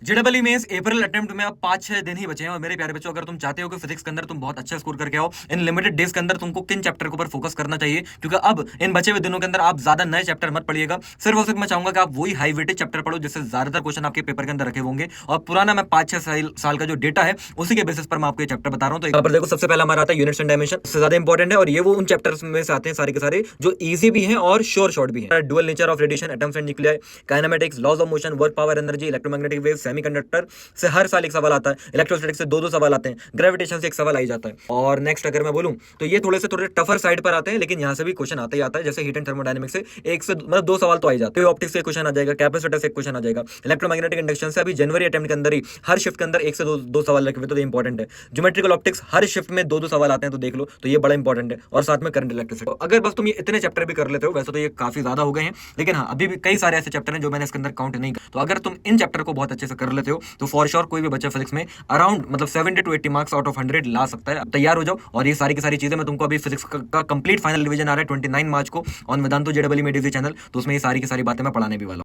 जेडबल mains अप्रैल attempt में अब 5-6 दिन ही बचे हैं और मेरे प्यारे बच्चों अगर तुम चाहते हो कि फिजिक्स के अंदर तुम बहुत अच्छा स्कोर करके आओ इन लिमिटेड डेज के अंदर तुमको किन चैप्टर के ऊपर फोकस करना चाहिए, क्योंकि अब इन बचे हुए दिनों के अंदर आप ज्यादा नए चैप्टर मत पढ़िएगा। सिर्फ और सिर्फ मैं चाहूंगा कि आप वही हाई वेटेज चैप्टर पढ़ो जिससे ज्यादातर क्वेश्चन आपके पेपर के अंदर रखे होंगे और पुराना मैं 5-6 साल का जो डेटा है उसी के बेसिस पर मैं आपको ये चैप्टर बता रहा हूँ। तो यहाँ पर देखो सबसे पहला हमारा आता है यूनिट्स एंड डायमेंशन, सबसे ज्यादा इंपॉर्टेंट है और ये वो उन चैप्टर्स में से आते हैं सारे के सारे जो इजी भी हैं और श्योर शॉर्ट भी हैं। Dual nature of radiation, atoms and nuclei, kinematics, laws of motion, work, power, energy, electromagnetic wave, semiconductor से हर साल एक सवाल आता है। इलेक्ट्रोस्टैटिक्स से दो सवाल आते हैं। ग्रेविटेशन से एक सवाल आ ही जाता है। और नेक्स्ट अगर मैं बोलूं तो ये थोड़े टफर साइड पर आते हैं, लेकिन यहाँ से भी क्वेश्चन आता ही आता है। जैसे हीट एंड थर्मोडायनेमिक्स से एक से मतलब 2 सवाल तो आ ही जाते हैं। ऑप्टिक्स से क्वेश्चन आ जाएगा, कैपेसिटर से क्वेश्चन आ जाएगा, इलेक्ट्रोमैग्नेटिक इंडक्शन से अभी जनवरी अटेम्प्ट के अंदर ही हर शिफ्ट के अंदर एक से दो सवाल रखे हुए, तो ये इंपॉर्टेंट है। ज्योमेट्रिकल ऑप्टिक्स हर शिफ्ट में दो सवाल आते हैं, तो देख लो, तो ये बड़ा इंपॉर्टेंट है। और साथ में करंट इलेक्ट्रिसिटी। अगर बस तुम ये इतने चैप्टर भी कर लेते हो, वैसे तो ये काफी ज्यादा हो गए हैं, लेकिन हाँ अभी भी कई सारे ऐसे चैप्टर हैं जो मैंने इसके अंदर काउंट नहीं किया। तो अगर तुम इन चैप्टर को बहुत अच्छे से कर लेते हो तो फॉर श्योर कोई भी बच्चा फिजिक्स में अराउंड मतलब 70 to 80 मार्क्स आउट ऑफ 100 ला सकता है। अब तैयार हो जाओ। और ये सारी की सारी चीजें मैं तुमको अभी फिजिक्स का कंप्लीट फाइनल रिवीजन आ रहा है 29 मार्च को ऑन वेदांतु जेडबल मेडिसी चैनल, तो उसमें ये सारी की सारी बातें मैं पढ़ाने भी वाला हूं।